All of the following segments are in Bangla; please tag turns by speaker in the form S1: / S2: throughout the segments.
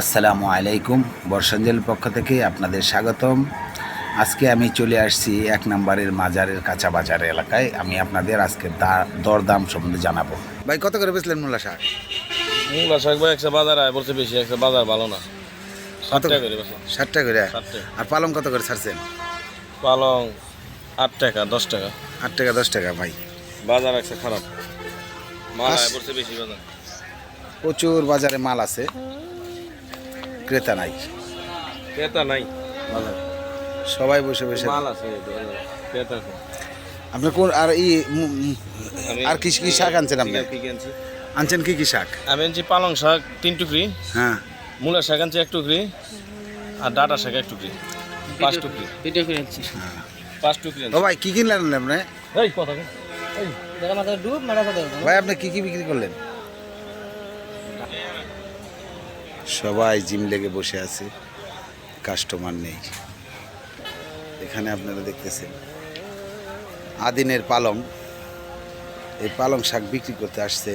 S1: আসসালামু আলাইকুম। বর্ষাঞ্জল পক্ষ থেকে আপনাদের স্বাগতম। আজকে আমি চলে আসছি ১ নম্বরের মাজারের কাঁচা বাজার এলাকায়। আমি আপনাদের আজকে দরদাম সম্বন্ধে জানাবো। ভাই, কত করে বেচলেন মূলা শাক?
S2: মূলা শাক ভাই একটা বাজার আয় বলছে বেশি, একটা বাজার ভালো না। 60 টাকা করে বেচলাম।
S1: 60 টাকা করে।
S2: 60 টাকা।
S1: আর পালং কত করে ছাড়ছেন?
S2: পালং 8 টাকা 10 টাকা।
S1: 8 টাকা 10 টাকা। ভাই,
S2: বাজার একটা খারাপ, মাল আয় বলছে বেশি বাজার।
S1: প্রচুর বাজারে মাল আছে, ক্রেতা নাই,
S2: ক্রেতা নাই বাজার,
S1: সবাই বসে বসে
S2: মাল আছে ক্রেতা কম।
S1: আপনি কোন আর আর কি কি শাক আনছেন? আপনি
S2: কি আনছি?
S1: আনছেন কি কি শাক?
S2: আমি আনছি পালং শাক 3 টুকরি,
S1: হ্যাঁ,
S2: মূলা শাক আনছি 1 টুকরি, আর ডাটা শাক 1 টুকরি, 5 টুকরি।
S3: 2 টুকরি আনছি।
S2: 5 টুকরি
S1: ও
S2: আনছি।
S1: ভাই, কি কিনলেন আপনি?
S2: এই কথা কই? এই
S3: দেখা মাথা ডুব মারা কথা।
S1: ভাই, আপনি কি কি বিক্রি করলেন? সবাই জিম লেগে বসে আছে, কাস্টমার নেই। এখানে আপনারা দেখতেছেন আদিনের পালং, এই পালং শাক বিক্রি করতে আসছে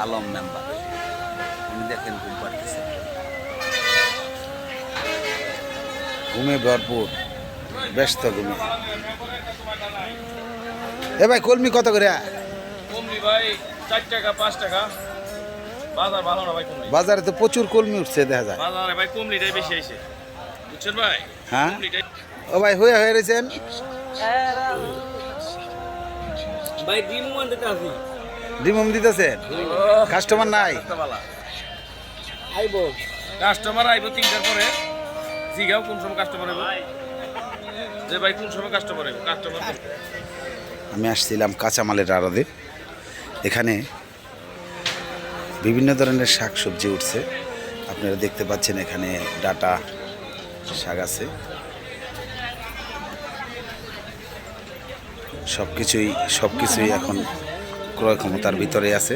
S1: আলম মেম্বার। উনি দেখেন ঘুম পাড়তেছে, ঘুমে ভরপুর, ব্যস্ত ঘুমে। এ ভাই, কলমি কত করে?
S2: কমলি ভাই 4 টাকা 5 টাকা। বাজার ভালো না ভাই, কমলি
S1: বাজারে তো প্রচুর কলমি উঠছে, দেখা যায়।
S2: বাজারে ভাই কমলিটাই বেশি আইছে, বুঝছেন ভাই?
S1: হ্যাঁ,
S2: কমলিটাই
S1: ও ভাই, হয়ে রয়েছেন
S3: ভাই ডিম মান দিতে আসি।
S1: ডিমম দিতেছেন, কাস্টমার নাই।
S3: আইবো
S2: কাস্টমার আইবো 3টার পরে। জিগাও কোন সময় কাস্টমার আইবো, যে ভাই কোন সময় কাস্টমার আইবো। কাস্টমার
S1: আমি আসছিলাম কাঁচামালের আড়তে। এখানে বিভিন্ন ধরনের শাক সবজি উঠছে, আপনারা দেখতে পাচ্ছেন। এখানে ডাটা শাক আছে, সবকিছুই এখন ক্রয় ক্ষমতার ভিতরে আছে।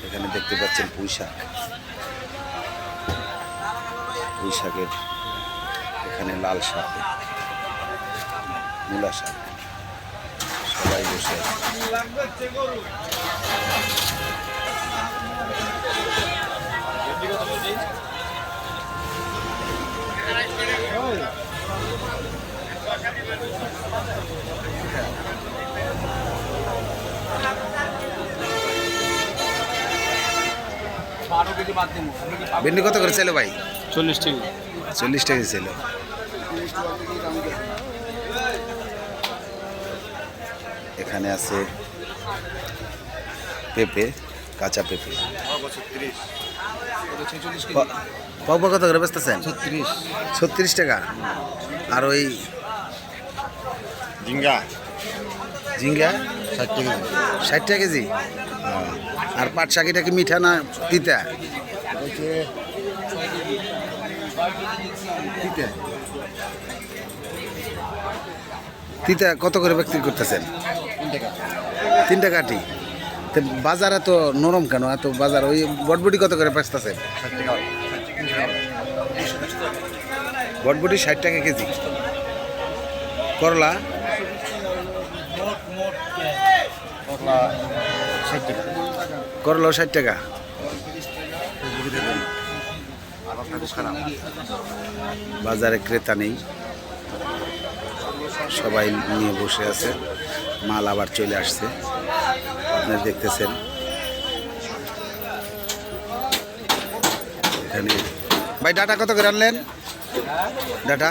S1: এখানে দেখতে পাচ্ছেন পুঁই শাকের, এখানে লাল শাক, মূলা শাক, সবাই বসে আছে। ভেন্ডি কত করে ছিল ভাই?
S2: 40 টাকা।
S1: 40 টাকা ছিল। এখানে আছে পেঁপে, কাঁচা পেঁপে। পাওয়া কত করে বেচতেছেন? 36 টাকা। আর ওই ঝিঙ্গা 60 টাকা কেজি। আর পাট শাকিটা কি মিঠা না তিতা? তিতা কত করে বিক্রি করতেছেন? 3 টাকা আটি। তো বাজার এত নরম কেন? এত বাজার ওই বটবটি কত করে বেচতেছেন? বটবটি 60 টাকা কেজি। করলা করলাও 60 টাকা। বাজারে ক্রেতা নেই, সবাই নিয়ে বসে আছে। মাল আবার চলে আসছে, আপনারা দেখতেছেন। এখানে ভাই, ডাটা কত করে আনলেন? ডাটা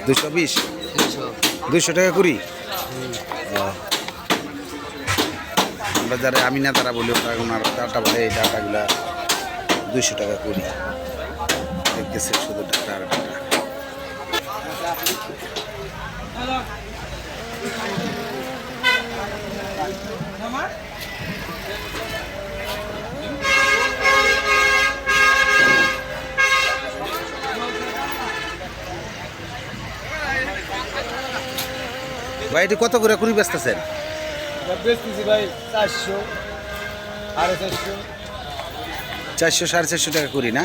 S1: 220, 200 টাকা কুড়ি। আমরা যারা আমি না তারা বলি ওনার ডাটা বলে, এই ডাটাগুলা 200 টাকা কুড়ি। দেখতেছে শুধু ডাটা আর ডাটা। ভাই, এটি কত করে কুড়ি বেচতেছেন?
S3: বেচতেছি ভাই 400 450।
S1: 400 450 টাকা করি না।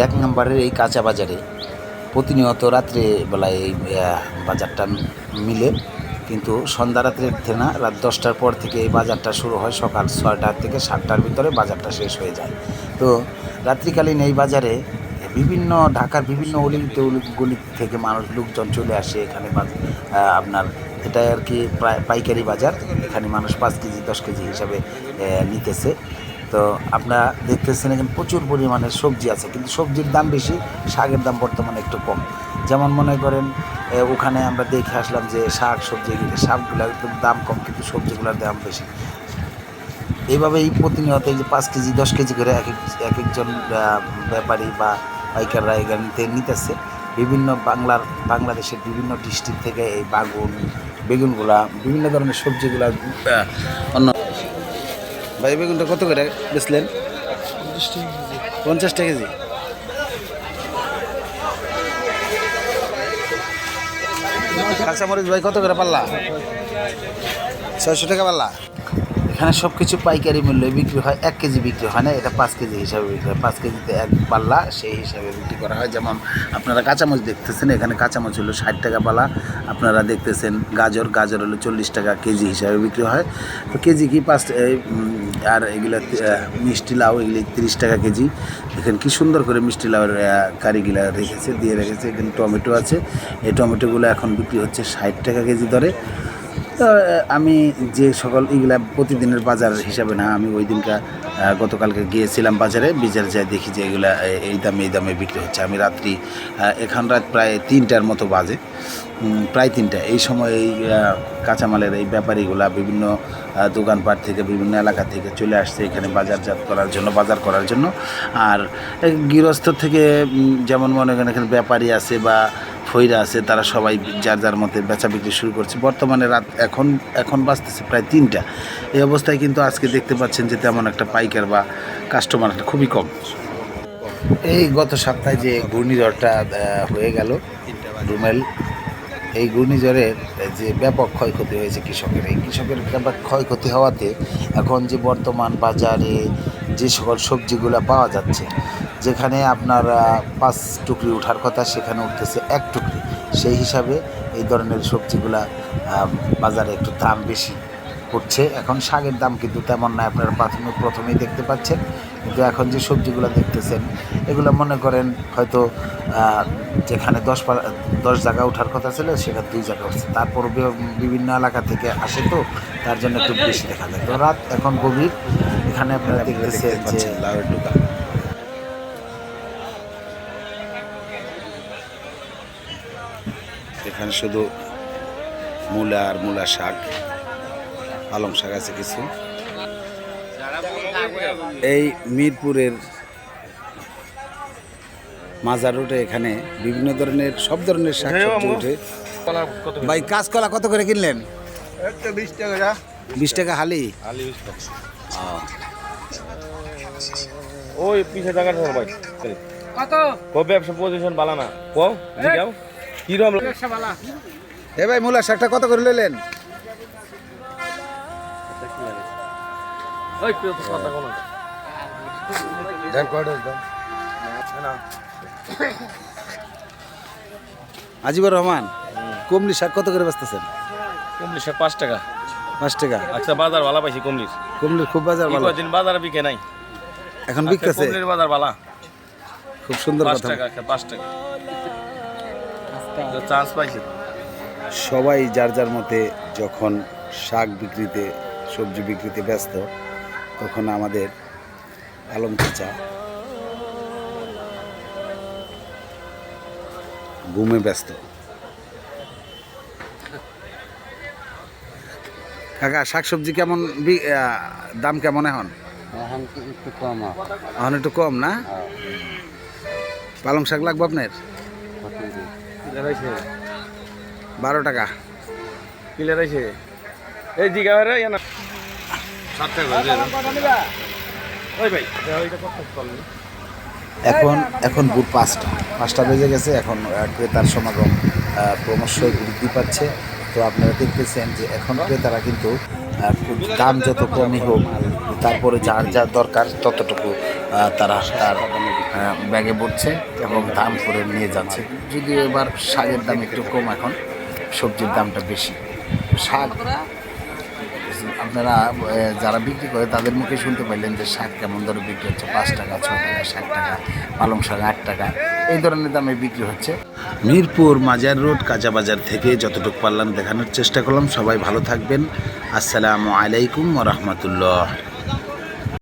S1: 1 নম্বরের এই কাঁচা বাজারে প্রতিনিয়ত রাত্রে বেলায় এই বাজারটা মিলে, কিন্তু সন্ধ্যা রাত্রে না, রাত 10টার পর থেকে এই বাজারটা শুরু হয়। সকাল 6টা থেকে 7টার ভিতরে বাজারটা শেষ হয়ে যায়। তো রাত্রিকালীন এই বাজারে বিভিন্ন ঢাকার বিভিন্ন গলি থেকে লোকজন চলে আসে এখানে। আপনার এটা আর কি প্রায় পাইকারি বাজার, এখানে মানুষ 5 কেজি 10 কেজি হিসাবে নিতেছে। তো আপনারা দেখতেছেন এখানে প্রচুর পরিমাণে সবজি আছে, কিন্তু সবজির দাম বেশি, শাকের দাম বর্তমানে একটু কম। যেমন মনে করেন ওখানে আমরা দেখে আসলাম যে শাক সবজি, শাকগুলোর দাম কম কিন্তু সবজিগুলোর দাম বেশি। এইভাবেই প্রতিনিয়ত এই যে 5 কেজি 10 কেজি করে এক একজন ব্যাপারী বা পাইকাররা এখানে নিতেছে। বিভিন্ন বাংলাদেশের বিভিন্ন ডিস্ট্রিক্ট থেকে এই বেগুনগুলা, বিভিন্ন ধরনের সবজিগুলা অন্য। ভাই বেগুনটা কত করে বেচলেন? 50 টাকা কেজি। কাঁচামরিচ ভাই কত করে পাল্লা? 600 টাকা পাল্লা। এখানে সব কিছু পাইকারি মূল্যে বিক্রি হয়, 1 কেজি বিক্রি হয় না, এটা 5 কেজি হিসাবে বিক্রি হয়। 5 কেজিতে 1 পাল্লা সেই হিসাবে বিক্রি করা হয়। যেমন আপনারা কাঁচামরিচ দেখতেছেন, এখানে কাঁচামরিচ হলো 60 টাকা পাল্লা। আপনারা দেখতেছেন গাজর হলো 40 টাকা কেজি হিসাবে বিক্রি হয়। তো কেজি কি 5, আর এগুলো মিষ্টি লাউ এগুলি 30 টাকা কেজি। এখানে কি সুন্দর করে মিষ্টি লাউয়ের কারিগুলা দিয়ে রেখেছে। এখানে টমেটো আছে, এই টমেটোগুলো এখন বিক্রি হচ্ছে 60 টাকা কেজি দরে। তো আমি যে সকল এগুলা প্রতিদিনের বাজার হিসাবে না, আমি ওই দিনটা গতকালকে গিয়েছিলাম বাজারে যাই দেখি যে এগুলা এই দামে বিক্রি হচ্ছে। আমি রাত্রি এখন রাত প্রায় 3টার মতো বাজে, প্রায় 3টা। এই সময় এই কাঁচামালের এই ব্যাপারীগুলা বিভিন্ন দোকানপাট থেকে বিভিন্ন এলাকা থেকে চলে আসছে এখানে বাজারজাত বাজার করার জন্য। আর গৃহস্থ থেকে যেমন মনে করেন এখানে ব্যাপারী আছে বা ফইরা আছে, তারা সবাই যার মতে বেচা বিক্রি শুরু করছে। বর্তমানে রাত এখন বাজতেছে প্রায় 3টা। এই অবস্থায় কিন্তু আজকে দেখতে পাচ্ছেন যে তেমন একটা পাইকার বা কাস্টমার খুবই কম। এই গত সপ্তাহে যে ঘূর্ণিঝড়টা হয়ে গেল রুমেল, এই ঘূর্ণিঝড়ের যে ব্যাপক ক্ষয়ক্ষতি হয়েছে কৃষকের ব্যাপক ক্ষয়ক্ষতি হওয়াতে এখন যে বর্তমান বাজারে যে সকল সবজিগুলো পাওয়া যাচ্ছে, যেখানে আপনার 5 টুকরি ওঠার কথা সেখানে উঠতেছে 1 টুকরি। সেই হিসাবে এই ধরনের সবজিগুলা বাজারে একটু দাম বেশি পড়ছে। এখন শাকের দাম কিন্তু তেমন না, আপনারা প্রথমেই দেখতে পাচ্ছেন। কিন্তু এখন যে সবজিগুলো দেখতেছেন এগুলো মনে করেন হয়তো যেখানে 10 জায়গা ওঠার কথা ছিল সেখানে 2 জায়গা উঠছে। তারপর বিভিন্ন এলাকা থেকে আসে, তো তার জন্য একটু বেশি দেখা যায়। তো রাত এখন গভীর, এখানে আপনারা দেখতেছেন যে লাউয়ের দোকান। এখানে শুধু মূলা শাক, পালং শাক আছে কিছু। এই মিরপুরের মাজার রোডে এখানে বিভিন্ন ধরনের সব ধরনের শাক সবজি ওঠে। ভাই কাঁচকলা কত করে কিনলেন?
S3: 20 টাকা।
S1: 20 টাকা হালি।
S2: ওই পিছে টাকা ভাই কত কবে ব্যবসা পজিশন ভালো না কও জিগাও কি রকম ব্যবসা ভালো।
S1: এ ভাই মূলা শাকটা কত করে নিলেন?
S2: ওই কথা কোন
S3: দাম কত দাম
S2: না
S1: আজিবুর রহমান, কমলি শাক কত করে বেচতেছেন?
S2: কমলি শাক 5 টাকা।
S1: 5 টাকা।
S2: আচ্ছা বাজার ভালো পাইছি কমলির
S1: খুব বাজার ভালো।
S2: কয়দিন বাজার বিকে নাই,
S1: এখন বিকতেছে।
S2: কমলির বাজার ভালো,
S1: খুব সুন্দর
S2: 5
S1: কথা।
S2: টাকা 5 টাকা চান্স পাইছি।
S1: সবাই যার মতে যখন শাক বিক্রিতে সবজি বিক্রিতে ব্যস্ত, তখন আমাদের আলম চাচা ঘুমে ব্যস্ত। কাকা শাকসবজি কেমন দাম কেমন এখন? এখন একটু কম না? পালং শাক লাগবে আপনার? 12 টাকা।
S2: ক্লিয়ার আছে এই জিগা রে না 7 টাকা ওই ভাই ওইটা কত চলবে
S1: এখন ভোর 5টা বেজে গেছে। এখন ক্রেতার সমাগম ক্রমশ বৃদ্ধি পাচ্ছে। তো আপনারা দেখতেছেন যে এখন ক্রেতারা কিন্তু দাম যত কমই হোক, তারপরে যার যা দরকার ততটুকু তারা তার ব্যাগে পড়ছে এবং দাম করে নিয়ে যাচ্ছে। যদিও এবার শাকের দাম একটু কম, এখন সবজির দামটা বেশি। শাক আপনারা যারা বিক্রি করে তাদের মুখে শুনতে পাইলেন যে শাক কেমন দরে বিক্রি হচ্ছে, 5 টাকা, 6 টাকা, 7 টাকা, পালং শাক 8 টাকা, এই ধরনের দামে বিক্রি হচ্ছে। মিরপুর মাজার রোড কাঁচা বাজার থেকে যতটুকু পারলাম দেখানোর চেষ্টা করলাম। সবাই ভালো থাকবেন। আসসালামু আলাইকুম ওয়া রাহমাতুল্লাহ।